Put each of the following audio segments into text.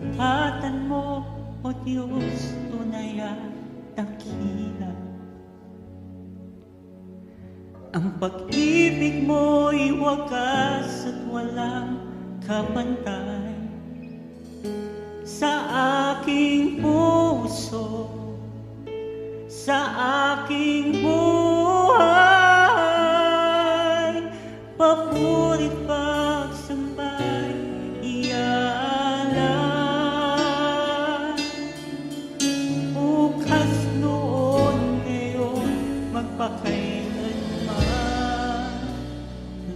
Katapatan mo, O Diyos, tunay at dakila. Ang pag-ibig mo'y wagas at walang kapantay sa aking puso, sa aking buhay. Papurit pagsambay, iaalay. Bukas, noon, ngayon, magpakailanman,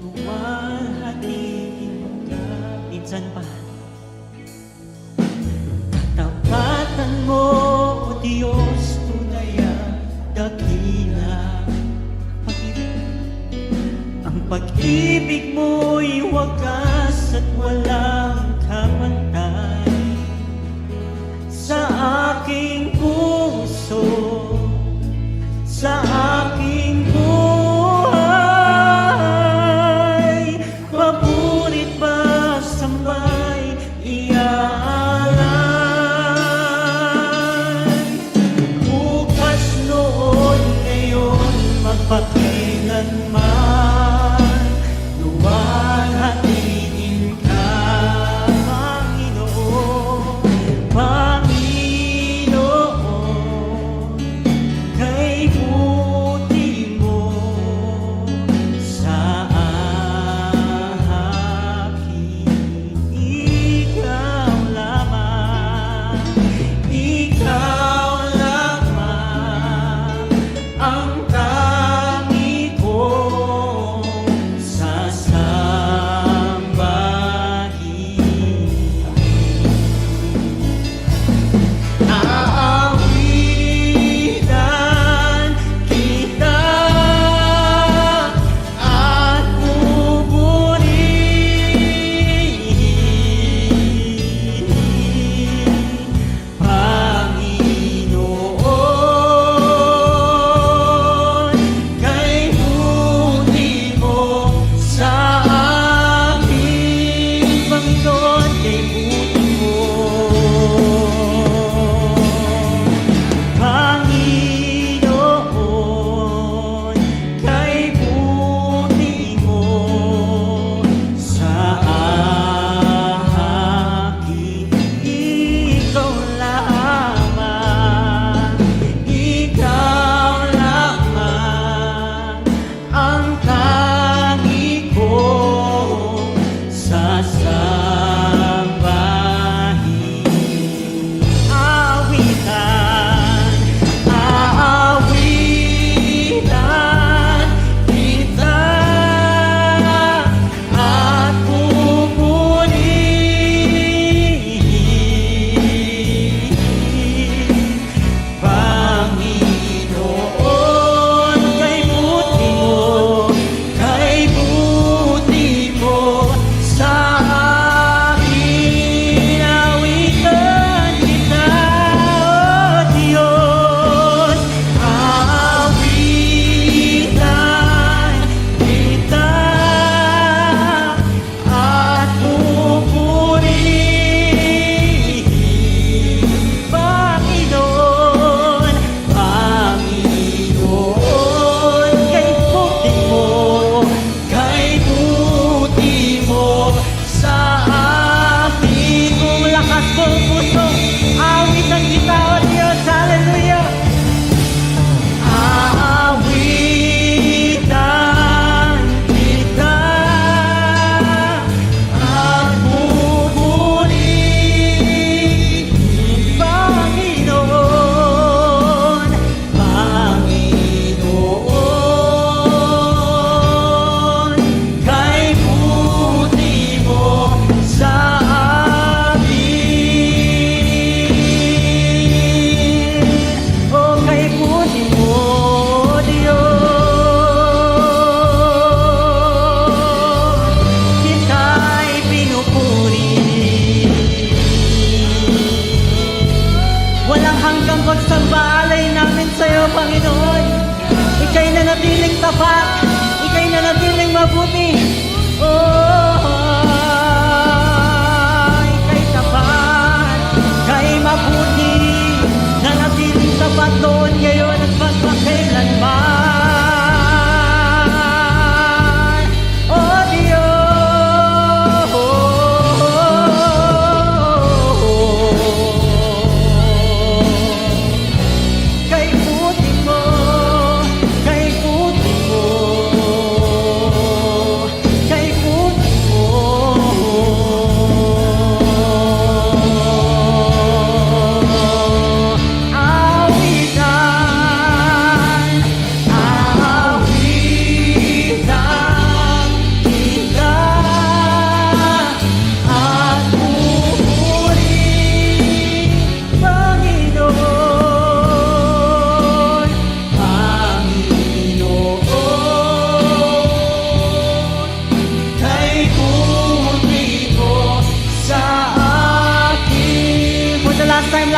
luwalhatiin ka. Minsan pa, katapatan mo, O Diyos, tunay at dakila. Ang pag-ibig mo'y wagas at walang kapantay sa aking puso, sa aking buhay. Papurit ba sambay, iaalay. Bukas, noon, ngayon, magpakailanman, luwalhatiin ka, Panginoon. Panginoon, kay buti mo sa aking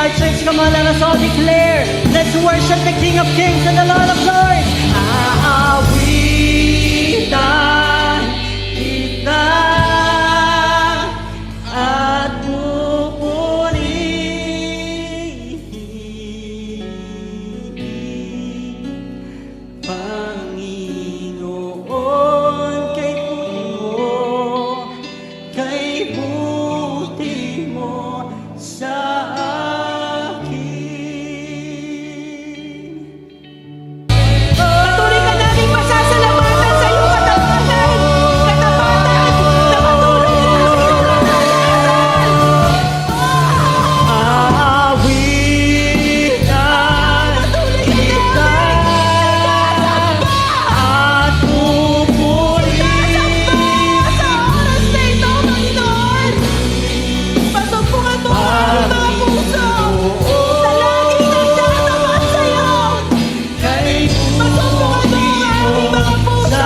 Life Church, come on, let us all declare. Let's worship the King of Kings and the Lord of Lords. Aawitan kita at pupurihin. Panginoon, kay buti mo sa akin. Patuloy ka naming masasalamatan sa iyong katapatan na patuloy namin naranasan. Aawitan kita at pupurihin. Sa oras na ito, Panginoon, pasumpungan mo ang aming mga puso sa laging nagtatapat sa iyo. Kay Pasumpungan mo ang aming mga puso na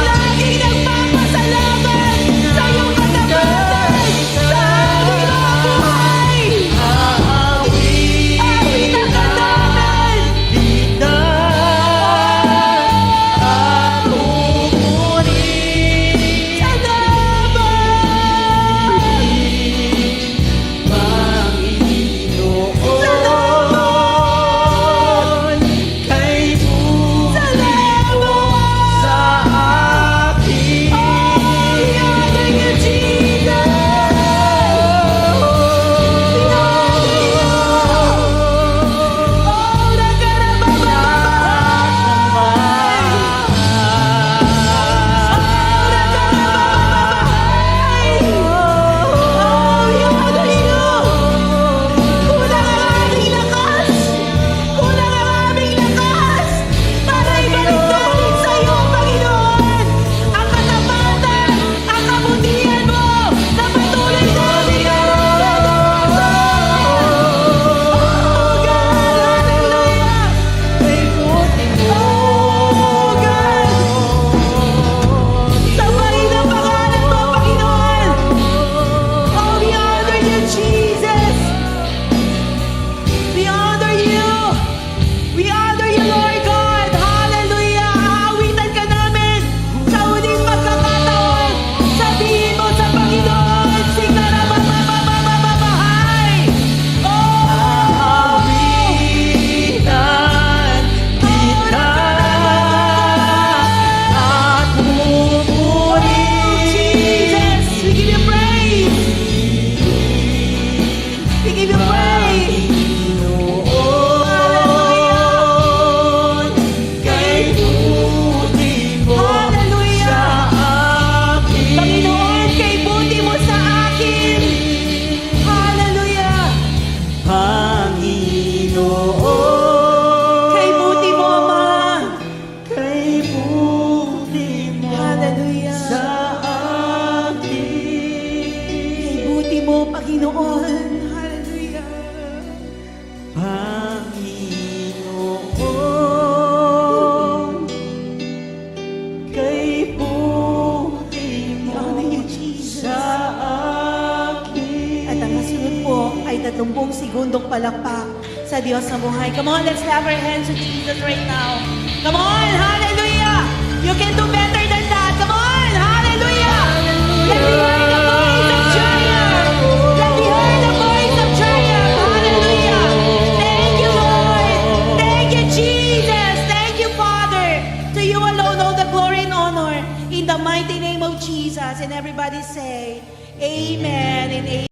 laging nagpapasalamat sa iyong katapatan sa aming mga buhay. Awitan ka namin. kita at pupurihin. Panginoon, kay buti mo sa akin. Para ibalik namin sa iyo, Panginoon, ang katapatan, ang kabutihan mo na patuloy namin naranasan. Oh, God, hallelujah. Kay buti mo. Oh, God. Sabayin ang pangalan mo, Panginoon. Oh, we honor you, Jesus. We honor you. We honor you, Lord God. Hallelujah. Aawitan ka namin sa huling pagkakataon. Sabihin mo sa Panginoon, Sikarababababababay. Oh! Aawitan kita at pupurihin. Jesus, we give you praise. We give you praise. Panginoon, kay buti mo Hallelujah. sa akin. Panginoon, kay buti mo sa akin. Hallelujah. Panginoon, Kay buti mo, Ama. kay buti mo Hallelujah. sa akin. Kay buti mo, Panginoon. Hallelujah. Panginoon, kay buti mo Honor you, Jesus. sa akin. At ang nasunod po ay 30 segundong palakpak sa Diyos na buhay. Come on, let's clap our hands to Jesus right now. Come on, hallelujah! You can do better than that. Come on, hallelujah! Let me hear the voice of triumph. Let me hear the voice of triumph. Hallelujah! Thank you, Lord. Thank you, Jesus. Thank you, Father. To you alone all the glory and honor. In the mighty name of Jesus. And everybody say, Amen and amen.